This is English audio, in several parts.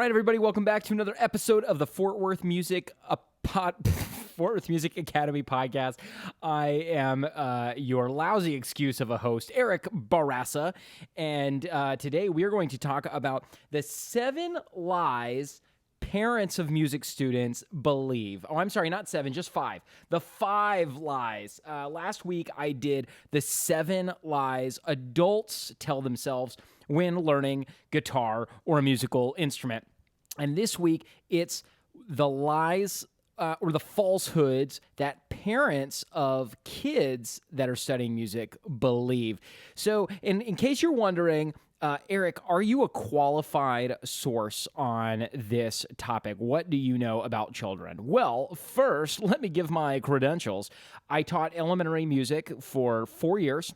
right, everybody, welcome back to another episode of the Fort Worth Music Academy podcast. I am your lousy excuse of a host, Eric Barassa, and today we are going to talk about the 7 lies parents of music students believe. Oh, I'm sorry, not 7, just 5. The 5 lies. Last week I did the 7 lies adults tell themselves when learning guitar or a musical instrument. And this week it's the lies or the falsehoods that parents of kids that are studying music believe. So in case you're wondering, Eric, are you a qualified source on this topic? What do you know about children? Well, first, let me give my credentials. I taught elementary music for 4 years.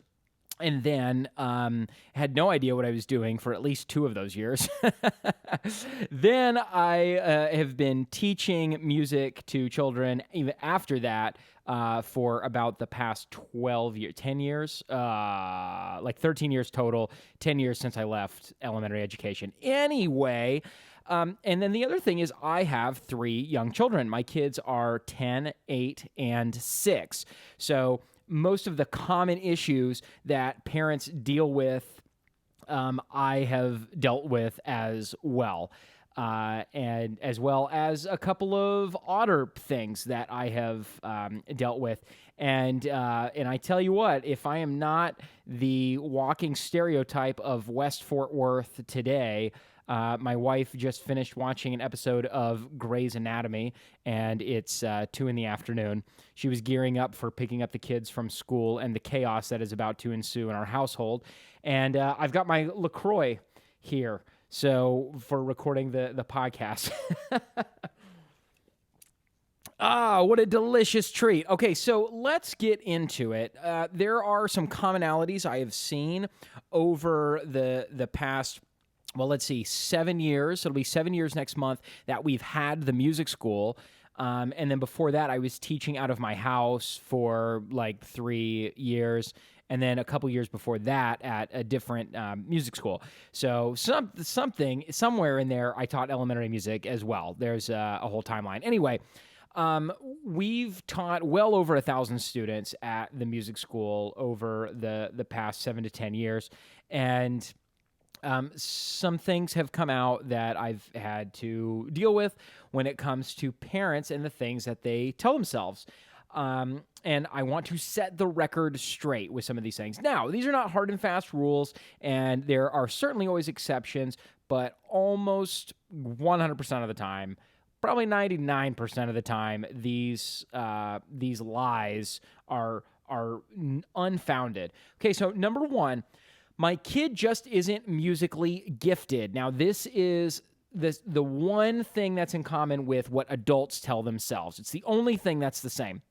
And then had no idea what I was doing for at least 2 of those years. Then I have been teaching music to children even after that for about the past 12 years, 10 years, like 13 years total, 10 years since I left elementary education. Anyway, and then the other thing is I have 3 young children. My kids are 10, 8, and 6. So most of the common issues that parents deal with, I have dealt with as well. And as well as a couple of odder things that I have dealt with. And I tell you what, if I am not the walking stereotype of West Fort Worth today, my wife just finished watching an episode of Grey's Anatomy, and it's 2 p.m. She was gearing up for picking up the kids from school and the chaos that is about to ensue in our household. And I've got my LaCroix here, so for recording the podcast. Ah, what a delicious treat. Okay, so let's get into it. There are some commonalities I have seen over the past, well, let's see, 7 years. It'll be 7 years next month that we've had the music school. And then before that, I was teaching out of my house for like 3 years. And then a couple years before that at a different music school. So somewhere in there, I taught elementary music as well. There's a whole timeline. Anyway, we've taught well over 1,000 students at the music school over the past 7 to 10 years. And some things have come out that I've had to deal with when it comes to parents and the things that they tell themselves. And I want to set the record straight with some of these things. Now, these are not hard and fast rules, and there are certainly always exceptions, but almost 100% of the time, probably 99% of the time, these lies are unfounded. Okay, so number 1, my kid just isn't musically gifted. Now, this is the one thing that's in common with what adults tell themselves. It's the only thing that's the same.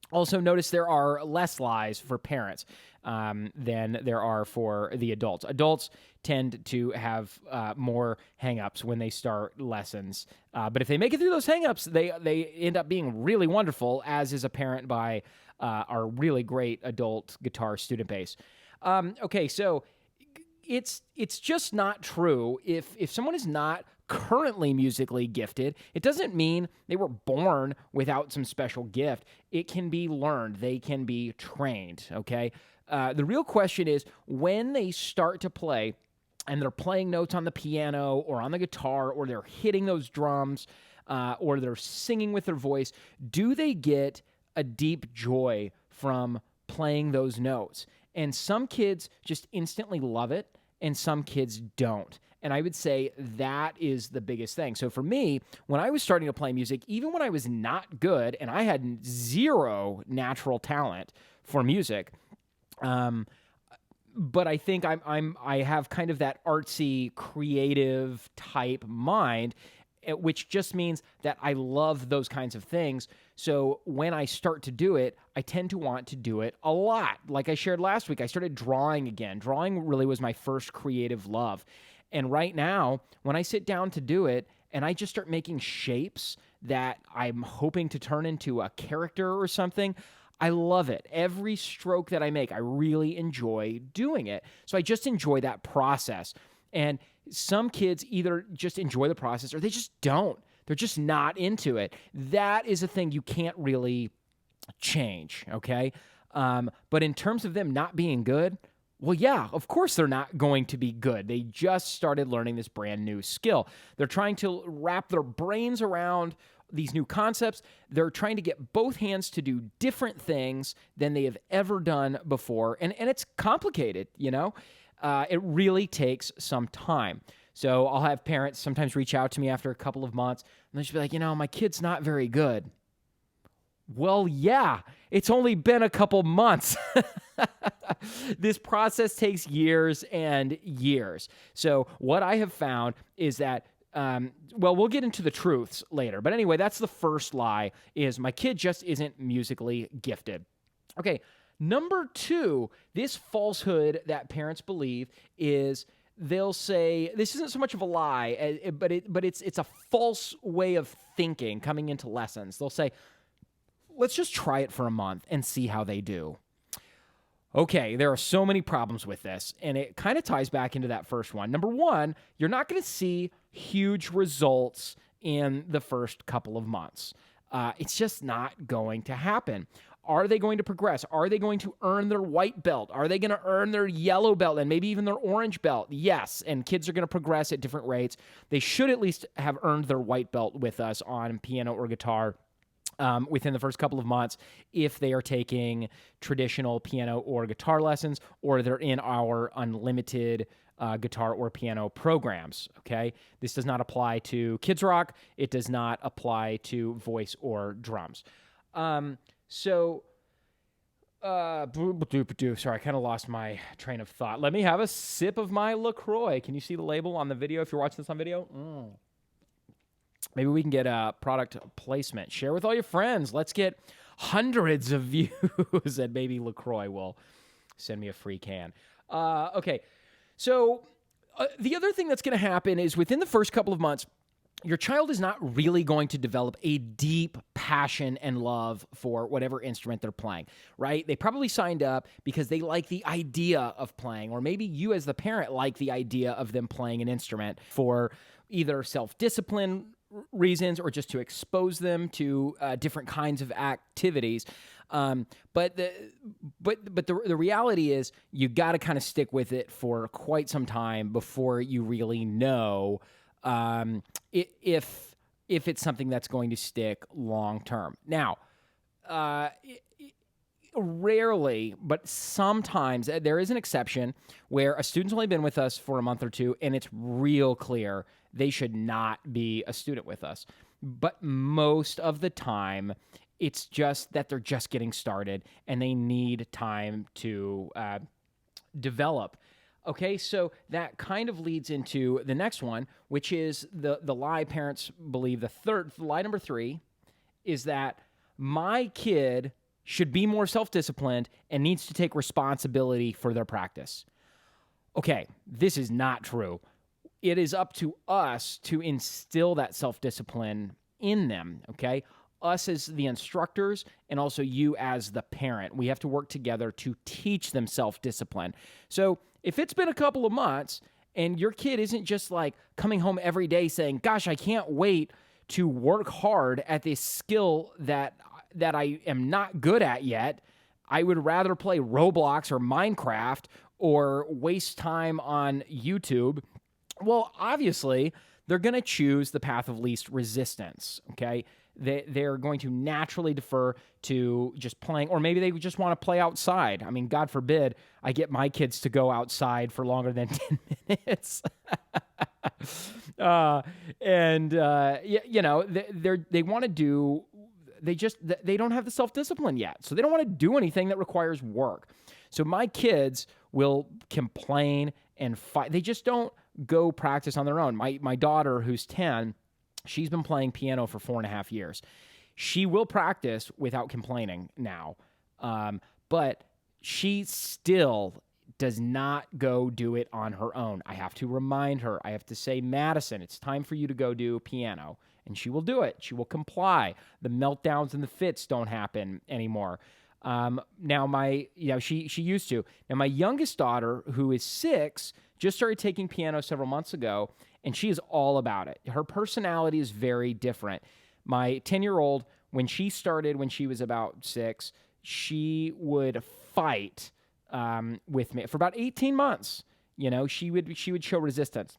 Also, notice there are less lies for parents than there are for the adults. Adults tend to have more hang-ups when they start lessons. But if they make it through those hang-ups, they end up being really wonderful, as is apparent by our really great adult guitar student base. Okay, so it's just not true. If someone is not currently musically gifted, it doesn't mean they were born without some special gift. It can be learned. They can be trained, okay? The real question is when they start to play and they're playing notes on the piano or on the guitar or they're hitting those drums or they're singing with their voice, do they get a deep joy from playing those notes? And some kids just instantly love it, and some kids don't. And I would say that is the biggest thing. So for me, when I was starting to play music, even when I was not good and I had 0 natural talent for music, but I think I have kind of that artsy, creative type mind, which just means that I love those kinds of things. So when I start to do it, I tend to want to do it a lot. Like I shared last week, I started drawing again. Drawing really was my first creative love. And right now, when I sit down to do it and I just start making shapes that I'm hoping to turn into a character or something, I love it. Every stroke that I make, I really enjoy doing it. So I just enjoy that process. And some kids either just enjoy the process or they just don't. They're just not into it. That is a thing you can't really change, okay? But in terms of them not being good, well, yeah, of course they're not going to be good. They just started learning this brand new skill. They're trying to wrap their brains around these new concepts. They're trying to get both hands to do different things than they have ever done before. And it's complicated, you know? It really takes some time. So I'll have parents sometimes reach out to me after a couple of months, and they'll just be like, my kid's not very good. Well, yeah, it's only been a couple months. This process takes years and years. So what I have found is that, we'll get into the truths later. But anyway, that's the first lie, is my kid just isn't musically gifted. Okay, number 2, this falsehood that parents believe is they'll say, this isn't so much of a lie, but it's a false way of thinking coming into lessons. They'll say, let's just try it for a month and see how they do. Okay, there are so many problems with this, and it kind of ties back into that first one. Number 1, you're not going to see huge results in the first couple of months. It's just not going to happen. Are they going to progress? Are they going to earn their white belt? Are they going to earn their yellow belt and maybe even their orange belt? Yes, and kids are going to progress at different rates. They should at least have earned their white belt with us on piano or guitar within the first couple of months if they are taking traditional piano or guitar lessons, or they're in our unlimited guitar or piano programs, okay? This does not apply to Kids Rock. It does not apply to voice or drums. Sorry, I kind of lost my train of thought. Let me have a sip of my LaCroix. Can you see the label on the video if you're watching this on video? Maybe we can get a product placement. Share with all your friends. Let's get hundreds of views, and maybe LaCroix will send me a free can. Okay, so the other thing that's going to happen is within the first couple of months, your child is not really going to develop a deep passion and love for whatever instrument they're playing, right? They probably signed up because they like the idea of playing, or maybe you as the parent like the idea of them playing an instrument for either self-discipline reasons or just to expose them to different kinds of activities. But the reality is you got to kind of stick with it for quite some time before you really know if it's something that's going to stick long term. Now, rarely, but sometimes there is an exception where a student's only been with us for a month or two, and it's real clear they should not be a student with us. But most of the time, it's just that they're just getting started and they need time to develop. Okay, so that kind of leads into the next one, which is the lie parents believe. Lie number 3 is that my kid should be more self-disciplined and needs to take responsibility for their practice. Okay, this is not true. It is up to us to instill that self-discipline in them, okay? Us as the instructors and also you as the parent. We have to work together to teach them self-discipline. So if it's been a couple of months and your kid isn't just like coming home every day saying, gosh, I can't wait to work hard at this skill that I am not good at yet. I would rather play Roblox or Minecraft or waste time on YouTube. Well, obviously, they're going to choose the path of least resistance, okay? They're going to naturally defer to just playing, or maybe they just want to play outside. I mean, God forbid I get my kids to go outside for longer than 10 minutes. They want to do, they don't have the self-discipline yet. So they don't want to do anything that requires work. So my kids will complain and fight. They just don't go practice on their own. My daughter, who's 10, she's been playing piano for 4.5 years. She will practice without complaining now, but she still does not go do it on her own. I have to remind her. I have to say, Madison, it's time for you to go do piano. And she will do it. She will comply. The meltdowns and the fits don't happen anymore. She used to. Now, my youngest daughter, who is 6, just started taking piano several months ago, and she is all about it. Her personality is very different. My 10-year-old, when she started, when she was about 6, she would fight with me for about 18 months. She would show resistance.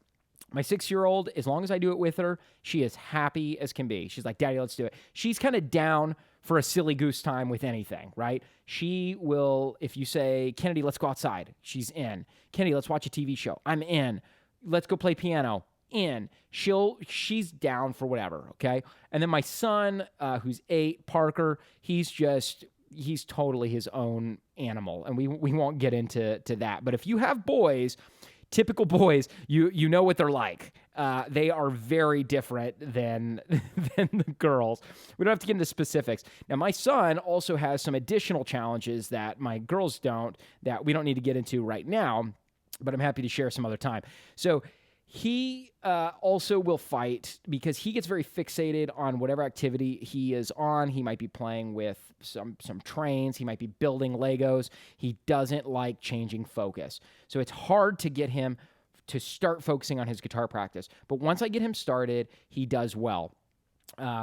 My 6-year-old, as long as I do it with her, she is happy as can be. She's like, Daddy, let's do it. She's kind of down for a silly goose time with anything, right? She will, if you say, Kennedy, let's go outside, she's in. Kennedy, let's watch a TV show, I'm in. Let's go play piano, in. She's down for whatever, okay? And then my son, who's 8, Parker, he's totally his own animal, and we won't get into that. But if you have boys, typical boys, you know what they're like. They are very different than the girls. We don't have to get into specifics. Now, my son also has some additional challenges that my girls don't, that we don't need to get into right now, but I'm happy to share some other time. So he also will fight because he gets very fixated on whatever activity he is on. He might be playing with some trains. He might be building Legos. He doesn't like changing focus. So it's hard to get him to start focusing on his guitar practice. But once I get him started, he does well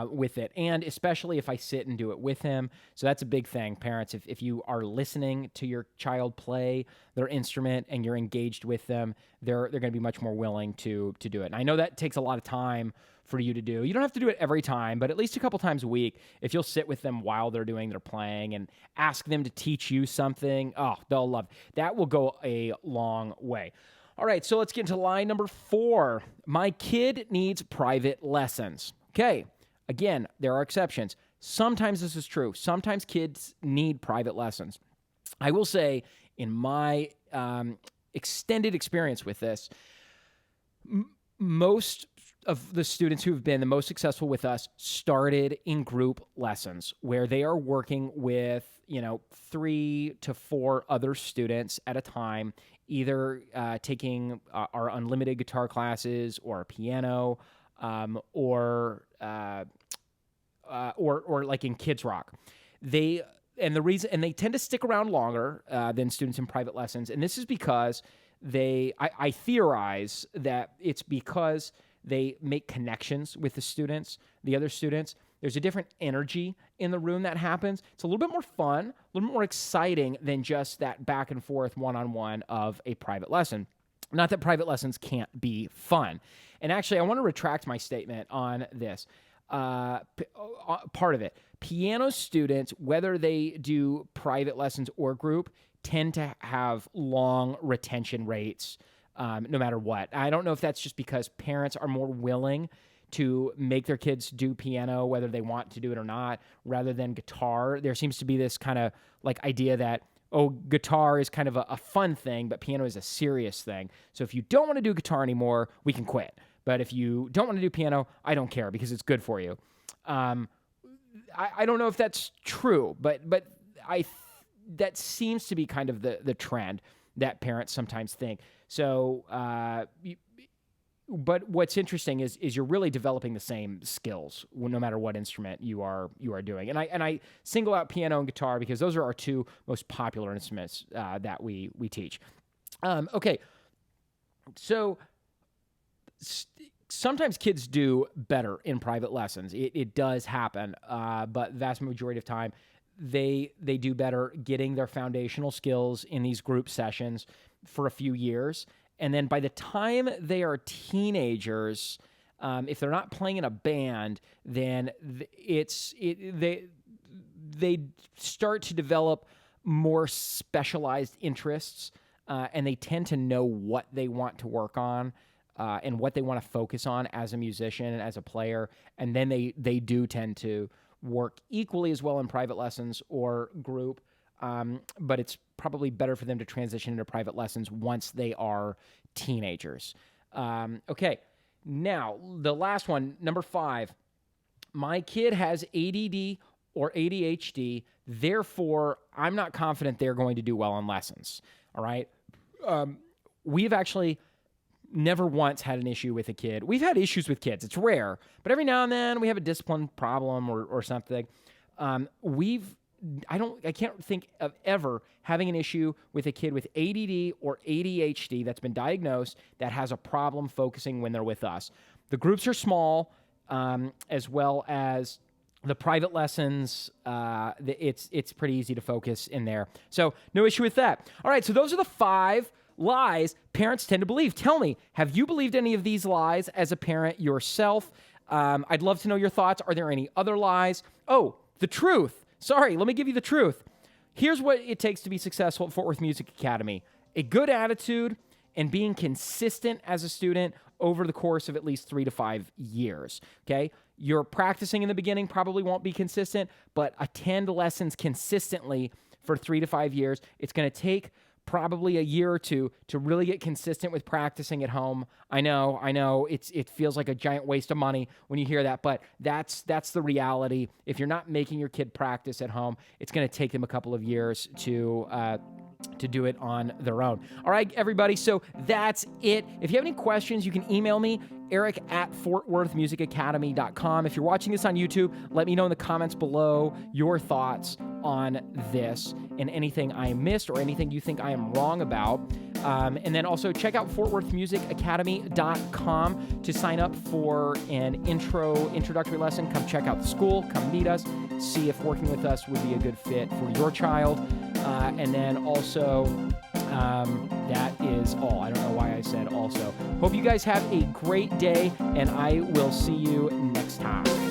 with it, and especially if I sit and do it with him. So that's a big thing, parents. If you are listening to your child play their instrument and you're engaged with them, they're going to be much more willing to do it. And I know that takes a lot of time for you to do. You don't have to do it every time, but at least a couple times a week, if you'll sit with them while they're doing their playing and ask them to teach you something, they'll love it. That will go a long way. All right, so let's get into line number 4. My kid needs private lessons. Okay. Again, there are exceptions. Sometimes this is true. Sometimes kids need private lessons. I will say, in my extended experience with this, most of the students who have been the most successful with us started in group lessons where they are working with, 3 to 4 other students at a time, either taking our unlimited guitar classes or piano, or like in Kids Rock. They tend to stick around longer than students in private lessons, and this is because I theorize that it's because they make connections with the other students. There's a different energy in the room that happens. It's a little bit more fun, a little bit more exciting than just that back and forth one-on-one of a private lesson. Not that private lessons can't be fun. And actually, I want to retract my statement on this. Part of it. Piano students, whether they do private lessons or group, tend to have long retention rates no matter what. I don't know if that's just because parents are more willing to make their kids do piano, whether they want to do it or not, rather than guitar. There seems to be this kind of like idea that, guitar is kind of a fun thing, but piano is a serious thing. So if you don't want to do guitar anymore, we can quit. But if you don't want to do piano, I don't care because it's good for you. I don't know if that's true, but that seems to be kind of the trend that parents sometimes think. So, but what's interesting is you're really developing the same skills no matter what instrument you are doing. And I single out piano and guitar because those are our 2 most popular instruments that we teach. Okay, so sometimes kids do better in private lessons. It does happen, but the vast majority of time they do better getting their foundational skills in these group sessions for a few years. And then by the time they are teenagers, if they're not playing in a band, then they start to develop more specialized interests, and they tend to know what they want to work on and what they want to focus on as a musician and as a player. And then they do tend to work equally as well in private lessons or group. But it's probably better for them to transition into private lessons once they are teenagers. Okay, now the last one, number 5. My kid has ADD or ADHD, therefore I'm not confident they're going to do well in lessons. All right? We've actually never once had an issue with a kid. We've had issues with kids. It's rare, but every now and then we have a discipline problem or something. We've I can't think of ever having an issue with a kid with ADD or ADHD that's been diagnosed that has a problem focusing when they're with us. The groups are small, as well as the private lessons. It's pretty easy to focus in there. So no issue with that. All right, so those are the 5 lies parents tend to believe. Tell me, have you believed any of these lies as a parent yourself? I'd love to know your thoughts. Are there any other lies? Oh, the truth. Sorry, let me give you the truth. Here's what it takes to be successful at Fort Worth Music Academy. A good attitude and being consistent as a student over the course of at least 3 to 5 years, okay? Your practicing in the beginning probably won't be consistent, but attend lessons consistently for 3 to 5 years. It's going to take probably a year or two to really get consistent with practicing at home. I know, it feels like a giant waste of money when you hear that, but that's the reality. If you're not making your kid practice at home, it's going to take them a couple of years to do it on their own. All right, everybody, so that's it. If you have any questions, you can email me, eric@fortworthmusicacademy.com. If you're watching this on YouTube, let me know in the comments below your thoughts on this and anything I missed or anything you think I am wrong about. And then also check out fortworthmusicacademy.com to sign up for an introductory lesson. Come check out the school, come meet us, see if working with us would be a good fit for your child. And then also, that is all. I don't know why I said also. Hope you guys have a great day, and I will see you next time.